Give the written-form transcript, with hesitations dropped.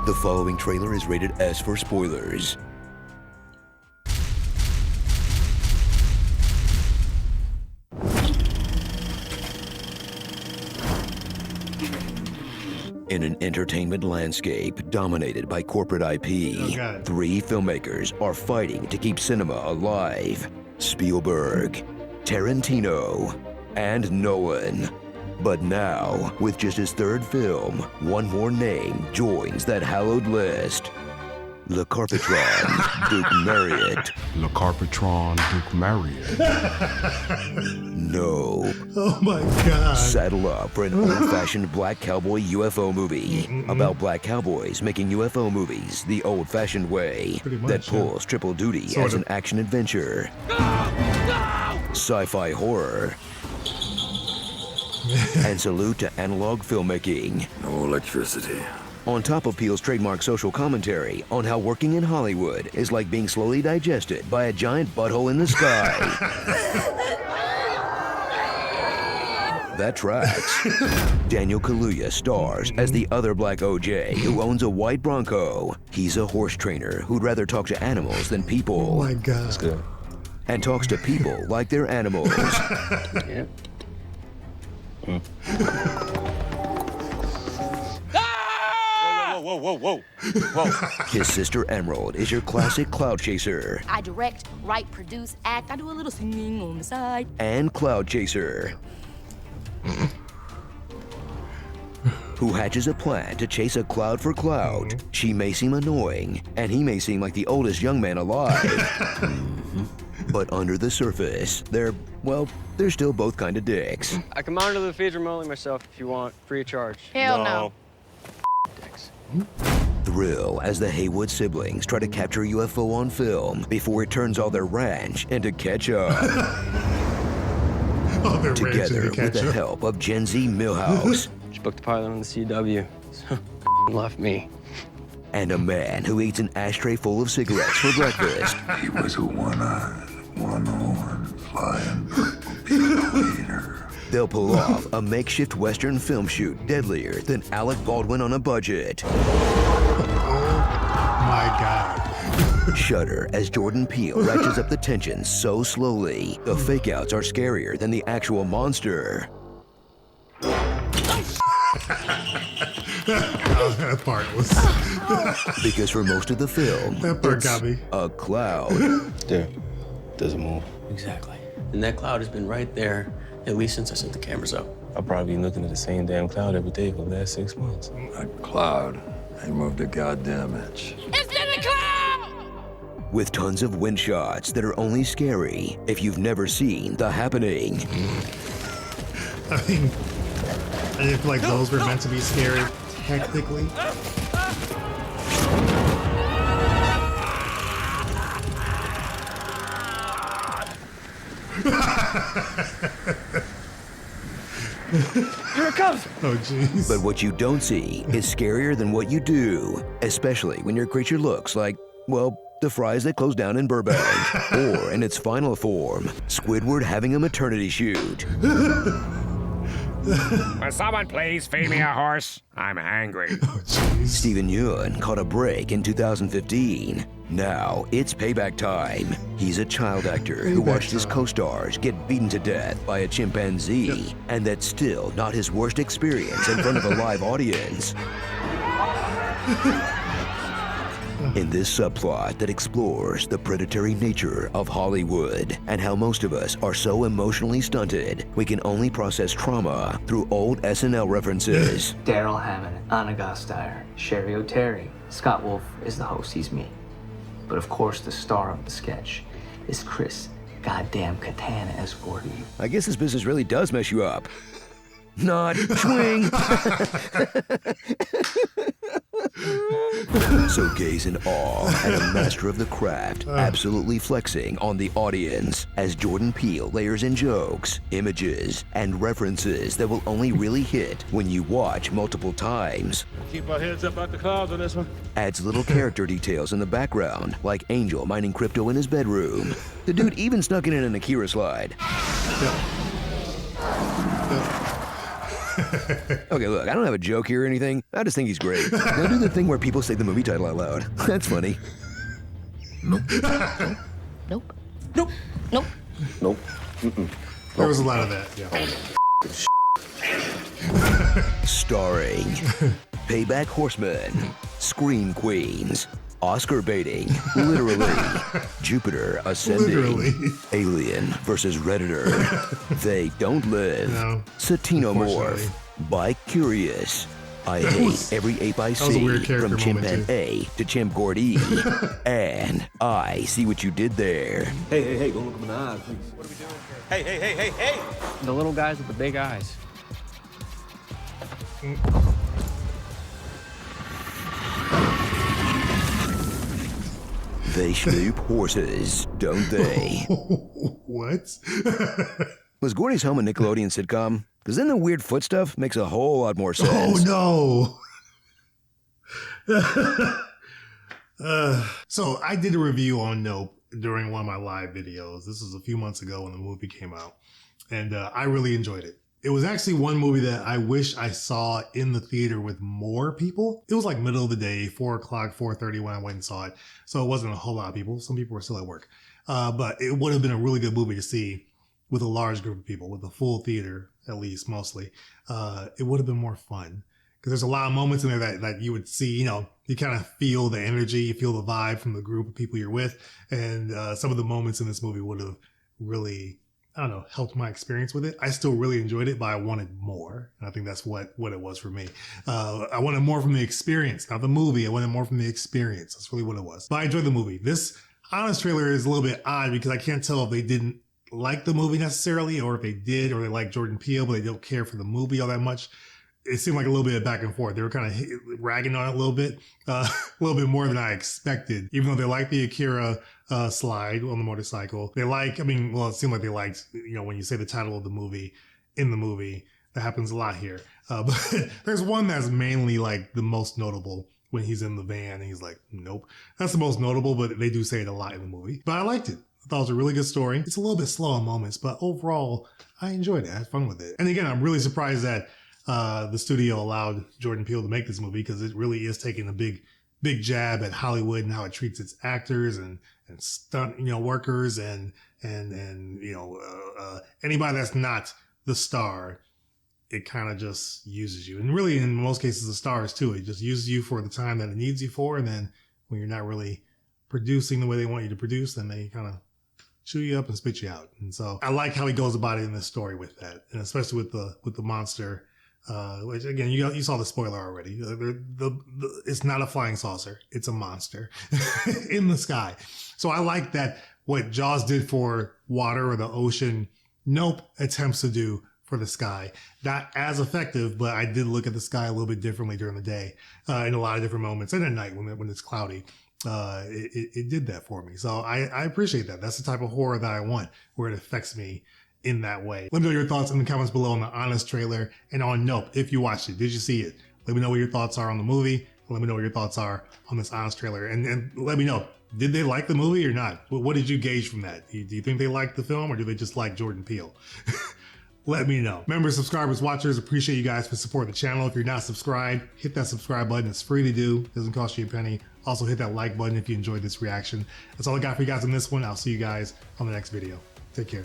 The following trailer is rated S for spoilers. In an entertainment landscape dominated by corporate IP, three filmmakers are fighting to keep cinema alive. Spielberg, Tarantino, and Nolan. But now, with just his third film, one more name joins that hallowed list. Le Carpatron, Duke Marriott. Le Carpatron, Duke Marriott. No. Oh my God. Saddle up for an old-fashioned black cowboy UFO movie about black cowboys making UFO movies the old-fashioned way that pulls triple duty as an action-adventure, sci-fi horror, and salute to analog filmmaking. No electricity. On top of Peele's trademark social commentary on how working in Hollywood is like being slowly digested by a giant butthole in the sky. That tracks. Daniel Kaluuya stars as the other black OJ who owns a white Bronco. He's a horse trainer who'd rather talk to animals than people. Oh my God. That's good. And talks to people like they're animals. Yeah. Whoa. His sister Emerald is your classic cloud chaser. I direct, write, produce, act. I do a little singing on the side. And cloud chaser. Who hatches a plan to chase a cloud for clout. She may seem annoying, and he may seem like the oldest young man alive. But under the surface, they're still both kind of dicks. I can monitor the feeds remotely myself if you want, free of charge. Hell no. Dicks. Thrill as the Haywood siblings try to capture a UFO on film before it turns all their ranch into ketchup. Together with the help of Gen Z Millhouse. Just booked a pilot on the CW, so left me. And a man who eats an ashtray full of cigarettes for breakfast. He was a one-eyed, one-horned, flying people eater. They'll pull off a makeshift Western film shoot deadlier than Alec Baldwin on a budget. My God. Shudder as Jordan Peele ratchets up the tension so slowly, the fake-outs are scarier than the actual monster. That part was... Because for most of the film, That part it's got me. a cloud. There. Doesn't move. Exactly. And that cloud has been right there at least since I set the cameras up. I'll probably be looking at the same damn cloud every day for the last 6 months. A cloud. They moved a goddamn inch. It's in the cloud! With tons of wind shots that are only scary if you've never seen The Happening. I mean, I feel like those were meant to be scary, technically. Here it comes! Oh, jeez. But what you don't see is scarier than what you do, especially when your creature looks like, well, the fries that close down in Burbank. Or in its final form, Squidward having a maternity shoot. Will someone please feed me a horse? I'm hungry. Oh, jeez. Stephen Yeun caught a break in 2015. Now it's payback time. He's a child actor who watched his co-stars get beaten to death by a chimpanzee, and that's still not his worst experience in front of a live audience. In this subplot that explores the predatory nature of Hollywood and how most of us are so emotionally stunted, we can only process trauma through old SNL references. Daryl Hammond, Anna Gasteyer, Sherry O'Terry. Scott Wolf is the host, he's me. But of course, the star of the sketch is Chris goddamn Katana as Gordy. I guess this business really does mess you up. Not swing. So gaze in awe at a master of the craft absolutely flexing on the audience as Jordan Peele layers in jokes, images, and references that will only really hit when you watch multiple times. Keep our heads up out the clouds on this one. Adds little character details in the background, like Angel mining crypto in his bedroom. The dude even snuck in an Akira slide. Okay, look, I don't have a joke here or anything. I just think he's great. Now do the thing where people say the movie title out loud. That's funny. Nope. Nope. Nope. Nope. There was a lot of that, yeah. Starring Payback Horseman, Scream Queens, Oscar baiting, literally, Jupiter ascending, Literally. Alien versus Redditor, They Don't Live, No, Satino unfortunately. Morph, Bi-Curious, I hate every ape I was a see, weird character from moment, Chimpan A to Chimp Gordy, and I see what you did there. Hey, go look at my eyes, please. What are we doing here? The little guys with the big eyes. They snoop horses, don't they? What? Was Gordy's home a Nickelodeon sitcom? Because then the weird foot stuff makes a whole lot more sense. Oh no! So I did a review on Nope during one of my live videos. This was a few months ago when the movie came out, and I really enjoyed it. It was actually one movie that I wish I saw in the theater with more people. It was like middle of the day, 4 o'clock, 4:30 when I went and saw it. So it wasn't a whole lot of people. Some people were still at work. But it would have been a really good movie to see with a large group of people, with a full theater, at least mostly. It would have been more fun. Because there's a lot of moments in there that you would see, you know, you kind of feel the energy, you feel the vibe from the group of people you're with. And some of the moments in this movie would have really, I don't know, helped my experience with it. I still really enjoyed it, but I wanted more. And I think that's what it was for me. I wanted more from the experience, not the movie. I wanted more from the experience. That's really what it was. But I enjoyed the movie. This honest trailer is a little bit odd because I can't tell if they didn't like the movie necessarily, or if they did, or they like Jordan Peele, but they don't care for the movie all that much. It seemed like a little bit of back and forth. They were kind of ragging on it a little bit more than I expected. Even though they liked the Akira slide on the motorcycle, it seemed like they liked, you know, when you say the title of the movie in the movie, that happens a lot here. But there's one that's mainly like the most notable when he's in the van and he's like, nope. That's the most notable, but they do say it a lot in the movie. But I liked it. I thought it was a really good story. It's a little bit slow in moments, but overall, I enjoyed it. I had fun with it. And again, I'm really surprised that the studio allowed Jordan Peele to make this movie, because it really is taking a big jab at Hollywood and how it treats its actors and stunt, you know, workers and you know, anybody that's not the star. It kind of just uses you, and really in most cases the stars too. It just uses you for the time that it needs you for, and then when you're not really producing the way they want you to produce, then they kind of chew you up and spit you out. And so I like how he goes about it in this story with that, and especially with the monster. Which again, you saw the spoiler already. It's not a flying saucer; it's a monster in the sky. So I like that what Jaws did for water or the ocean, Nope attempts to do for the sky. Not as effective, but I did look at the sky a little bit differently during the day, in a lot of different moments, and at night when it's cloudy. It did that for me. So I appreciate that. That's the type of horror that I want, where it affects me in that way. Let me know your thoughts in the comments below on the Honest trailer and on Nope. If you watched it, did you see it? Let me know what your thoughts are on the movie. Let me know what your thoughts are on this Honest trailer. And let me know, did they like the movie or not? What did you gauge from that? Do you think they liked the film, or do they just like Jordan Peele? Let me know. Members, subscribers, watchers, appreciate you guys for supporting the channel. If you're not subscribed, hit that subscribe button. It's free to do. Doesn't cost you a penny. Also hit that like button if you enjoyed this reaction. That's all I got for you guys on this one. I'll see you guys on the next video. Take care.